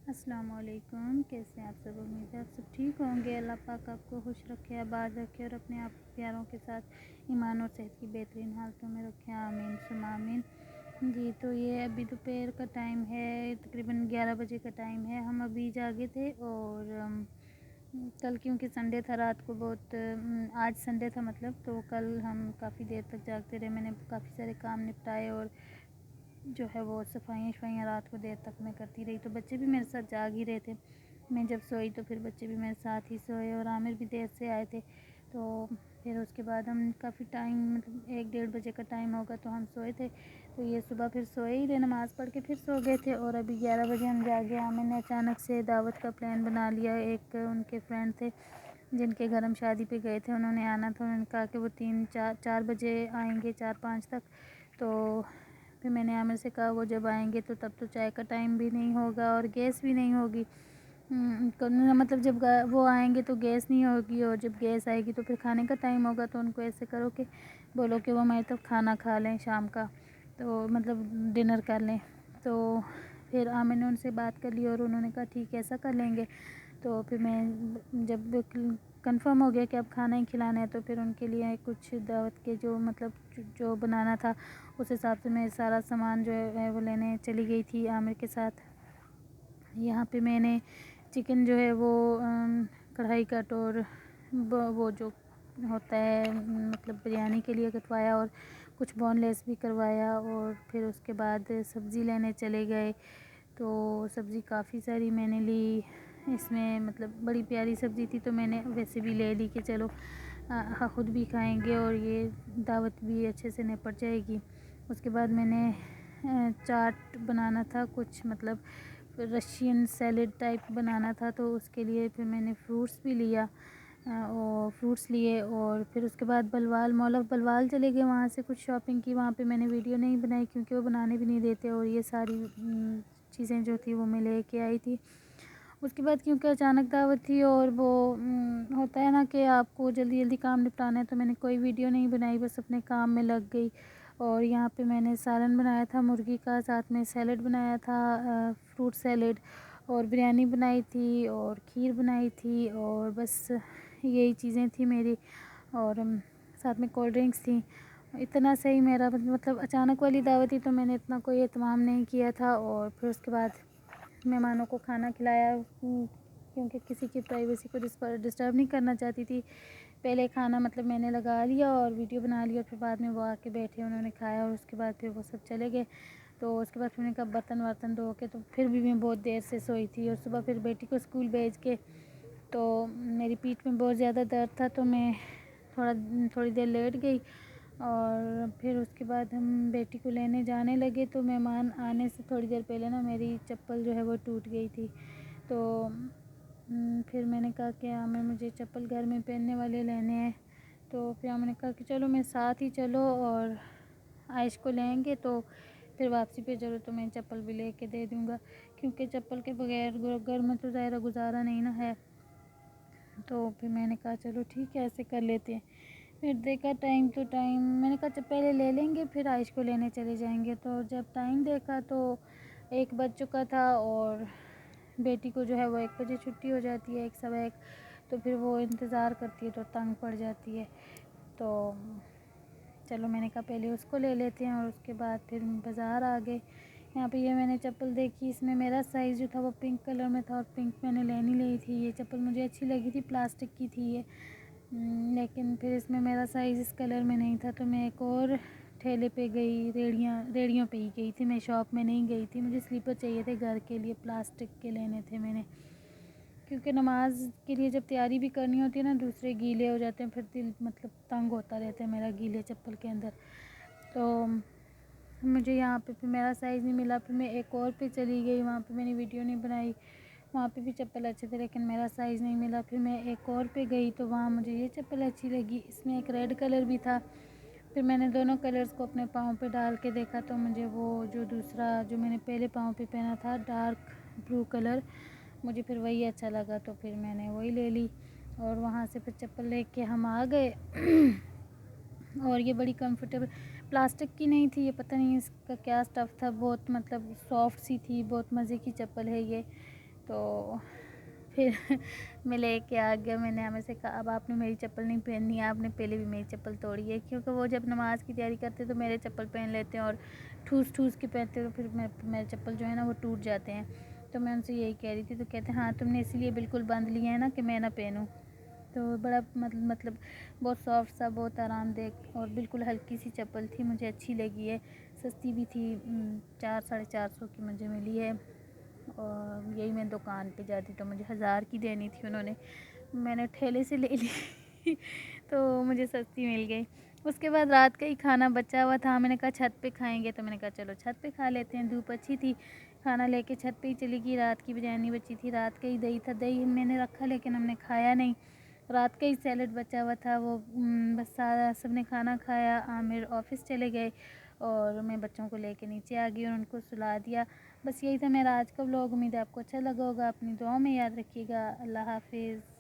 السلام علیکم، کیسے ہیں آپ سب؟ امید ہے آپ سب ٹھیک ہوں گے۔ اللہ پاک آپ کو خوش رکھے، آباد رکھے اور اپنے آپ پیاروں کے ساتھ ایمان اور صحت کی بہترین حالتوں میں رکھے، آمین ثم آمین۔ جی تو یہ ابھی دوپہر کا ٹائم ہے، تقریباً 11 بجے کا ٹائم ہے۔ ہم ابھی جاگے تھے اور کل کیونکہ سنڈے تھا، رات کو بہت آج سنڈے تھا تو کل ہم کافی دیر تک جاگتے رہے۔ میں نے کافی سارے کام نپٹائے اور جو ہے وہ صفائیاں رات کو دیر تک میں کرتی رہی، تو بچے بھی میرے ساتھ جاگ ہی رہے تھے۔ میں جب سوئی تو پھر بچے بھی میرے ساتھ ہی سوئے اور عامر بھی دیر سے آئے تھے، تو پھر اس کے بعد ہم کافی ٹائم 1-1:30 بجے کا ٹائم ہوگا تو ہم سوئے تھے۔ تو یہ صبح پھر سوئے ہی رہے، نماز پڑھ کے پھر سو گئے تھے اور ابھی 11 بجے ہم جاگے۔ عامر نے اچانک سے دعوت کا پلان بنا لیا، ایک ان کے فرینڈ تھے جن کے گھر ہم شادی پہ گئے تھے، انہوں نے آنا تھا۔ انہوں نے کہا کہ وہ 3-4 بجے آئیں گے، 4-5 تک۔ تو پھر میں نے عامر سے کہا وہ جب آئیں گے تو تب تو چائے کا ٹائم بھی نہیں ہوگا اور گیس بھی نہیں ہوگی، مطلب جب وہ آئیں گے تو گیس نہیں ہوگی اور جب گیس آئے گی تو پھر کھانے کا ٹائم ہوگا، تو ان کو ایسے کرو کہ بولو کہ وہ ہماری طرف کھانا کھا لیں شام کا، تو مطلب ڈنر کر لیں۔ تو پھر عامر نے ان سے بات کر لی اور انہوں نے کہا ٹھیک ہے ایسا کر لیں گے۔ تو پھر میں جب کنفرم ہو گیا کہ اب کھانا ہی کھلانا ہے تو پھر ان کے لیے کچھ دعوت کے جو بنانا تھا اس حساب سے میں سارا سامان جو ہے وہ لینے چلی گئی تھی عامر کے ساتھ۔ یہاں پہ میں نے چکن جو ہے وہ کڑھائی کٹ اور وہ جو ہوتا ہے مطلب بریانی کے لیے کٹوایا اور کچھ بون لیس بھی کروایا، اور پھر اس کے بعد سبزی لینے چلے گئے۔ تو سبزی کافی ساری میں نے لی، اس میں مطلب بڑی پیاری سبزی تھی تو میں نے ویسے بھی لے لی کہ چلو خود بھی کھائیں گے اور یہ دعوت بھی اچھے سے نپٹ جائے گی۔ اس کے بعد میں نے چاٹ بنانا تھا، کچھ مطلب رشین سیلڈ ٹائپ بنانا تھا، تو اس کے لیے پھر میں نے فروٹس بھی لیا اور فروٹس لیے، اور پھر اس کے بعد مولا بلوال چلے گئے، وہاں سے کچھ شاپنگ کی۔ وہاں پہ میں نے ویڈیو نہیں بنائی کیونکہ وہ بنانے بھی نہیں دیتے اور یہ ساری چیزیں جو تھی وہ میں لے کے آئی تھی۔ اس کے بعد کیونکہ اچانک دعوت تھی اور وہ ہوتا ہے نا کہ آپ کو جلدی جلدی کام نپٹانا ہے، تو میں نے کوئی ویڈیو نہیں بنائی، بس اپنے کام میں لگ گئی۔ اور یہاں پہ میں نے سالن بنایا تھا مرغی کا، ساتھ میں سیلڈ بنایا تھا، فروٹ سیلڈ، اور بریانی بنائی تھی اور کھیر بنائی تھی، اور بس یہی چیزیں تھیں میری، اور ساتھ میں کولڈ ڈرنکس تھیں۔ اتنا صحیح میرا مطلب اچانک والی دعوت تھی تو میں نے اتنا کوئی اہتمام نہیں کیا تھا، اور پھر اس کے بعد مہمانوں کو کھانا کھلایا کیونکہ کسی کی پرائیویسی کو ڈسٹرب نہیں کرنا چاہتی تھی۔ پہلے کھانا مطلب میں نے لگا لیا اور ویڈیو بنا لیا، پھر بعد میں وہ آ کے بیٹھے، انہوں نے کھایا اور اس کے بعد پھر وہ سب چلے گئے۔ تو اس کے بعد پھر میں نے کہا برتن دھو کے، تو پھر بھی میں بہت دیر سے سوئی تھی، اور صبح پھر بیٹی کو اسکول بھیج کے تو میری پیٹھ میں بہت زیادہ درد تھا تو میں تھوڑی دیر لیٹ گئی، اور پھر اس کے بعد ہم بیٹی کو لینے جانے لگے تو مہمان آنے سے تھوڑی دیر پہلے نا میری چپل جو ہے وہ ٹوٹ گئی تھی۔ تو پھر میں نے کہا کہ مجھے چپل گھر میں پہننے والے لینے ہیں، تو پھر میں نے کہا کہ چلو میں ساتھ ہی چلو اور عائش کو لیں گے، تو پھر واپسی پہ چلو تو میں چپل بھی لے کے دے دوں گا، کیونکہ چپل کے بغیر گھر میں تو ظاہر گزارا نہیں نا ہے۔ تو پھر میں نے کہا چلو ٹھیک ہے ایسے کر لیتے ہیں۔ پھر دیکھا ٹائم میں نے کہا پہلے لے لیں گے پھر عائش کو لینے چلے جائیں گے، تو جب ٹائم دیکھا تو 1 بج چکا تھا، اور بیٹی کو جو ہے وہ 1 بجے چھٹی ہو جاتی ہے، 1 1:15، تو پھر وہ انتظار کرتی ہے تو تنگ پڑ جاتی ہے۔ تو چلو میں نے کہا پہلے اس کو لے لیتے ہیں، اور اس کے بعد پھر بازار آ گئے۔ یہاں پہ یہ میں نے چپل دیکھی، اس میں میرا سائز جو تھا وہ پنک کلر میں تھا، اور پنک میں نے لینی لی تھی۔ یہ چپل مجھے اچھی لگی تھی، پلاسٹک کی تھی یہ، لیکن پھر اس میں میرا سائز اس کلر میں نہیں تھا، تو میں ایک اور ٹھیلے پہ گئی، ریڑیوں پہ ہی گئی تھی، میں شاپ میں نہیں گئی تھی۔ مجھے سلیپر چاہیے تھے گھر کے لیے، پلاسٹک کے لینے تھے میں نے، کیونکہ نماز کے لیے جب تیاری بھی کرنی ہوتی ہے نا، دوسرے گیلے ہو جاتے ہیں، پھر دل مطلب تنگ ہوتا رہتا ہے میرا گیلے چپل کے اندر۔ تو مجھے یہاں پہ پھر میرا سائز نہیں ملا، پھر میں ایک اور پہ چلی گئی، وہاں پہ میں نے ویڈیو نہیں بنائی، وہاں پہ بھی چپل اچھے تھے لیکن میرا سائز نہیں ملا۔ پھر میں ایک اور پہ گئی تو وہاں مجھے یہ چپل اچھی لگی، اس میں ایک ریڈ کلر بھی تھا۔ پھر میں نے دونوں کلرز کو اپنے پاؤں پہ ڈال کے دیکھا تو مجھے وہ جو دوسرا جو میں نے پہلے پاؤں پہ پہنا تھا ڈارک بلو کلر، مجھے پھر وہی اچھا لگا، تو پھر میں نے وہی لے لی، اور وہاں سے پھر چپل لے کے ہم آ گئے۔ اور یہ بڑی کمفرٹیبل پلاسٹک کی نہیں تھی، یہ پتہ نہیں اس کا کیا اسٹف تھا، بہت مطلب سافٹ سی تھی، بہت مزے کی چپل ہے یہ۔ تو پھر میں لے کے آ گیا. میں نے ہمیں سے کہا اب آپ نے میری چپل نہیں پہننی ہے, آپ نے پہلے بھی میری چپل توڑی ہے. کیونکہ وہ جب نماز کی تیاری کرتے تو میرے چپل پہن لیتے ہیں اور ٹھوس کے پہنتے تو پھر میرے چپل جو ہے نا وہ ٹوٹ جاتے ہیں. تو میں ان سے یہی کہہ رہی تھی, تو کہتے ہیں ہاں تم نے اسی لیے بالکل بند لیے ہیں نا کہ میں نہ پہنوں. تو بڑا مطلب بہت سافٹ سا, بہت آرام دہ اور بالکل ہلکی سی چپل تھی, مجھے اچھی لگی ہے. سستی بھی تھی, 400-450 کی مجھے ملی ہے. اور یہی میں دکان پہ جاتی تو مجھے 1000 کی دینی تھی انہوں نے, میں نے ٹھیلے سے لے لی تو مجھے سستی مل گئی. اس کے بعد رات کا ہی کھانا بچا ہوا تھا, میں نے کہا چھت پہ کھائیں گے, تو میں نے کہا چلو چھت پہ کھا لیتے ہیں. دھوپ اچھی تھی, کھانا لے کے چھت پہ ہی چلی گئی. رات کی بریانی بچی تھی, رات کا ہی دہی تھا, دہی میں نے رکھا لیکن ہم نے کھایا نہیں. رات کا ہی سیلڈ بچا ہوا تھا, وہ بس سارا سب نے کھانا کھایا. عامر آفس چلے گئے اور میں بچوں کو لے کے نیچے آ گئی اور ان کو سلا دیا. بس یہی تھا میرا آج کا ولاگ. امید ہے آپ کو اچھا لگا ہوگا. اپنی دعاؤں میں یاد رکھیے گا. اللہ حافظ.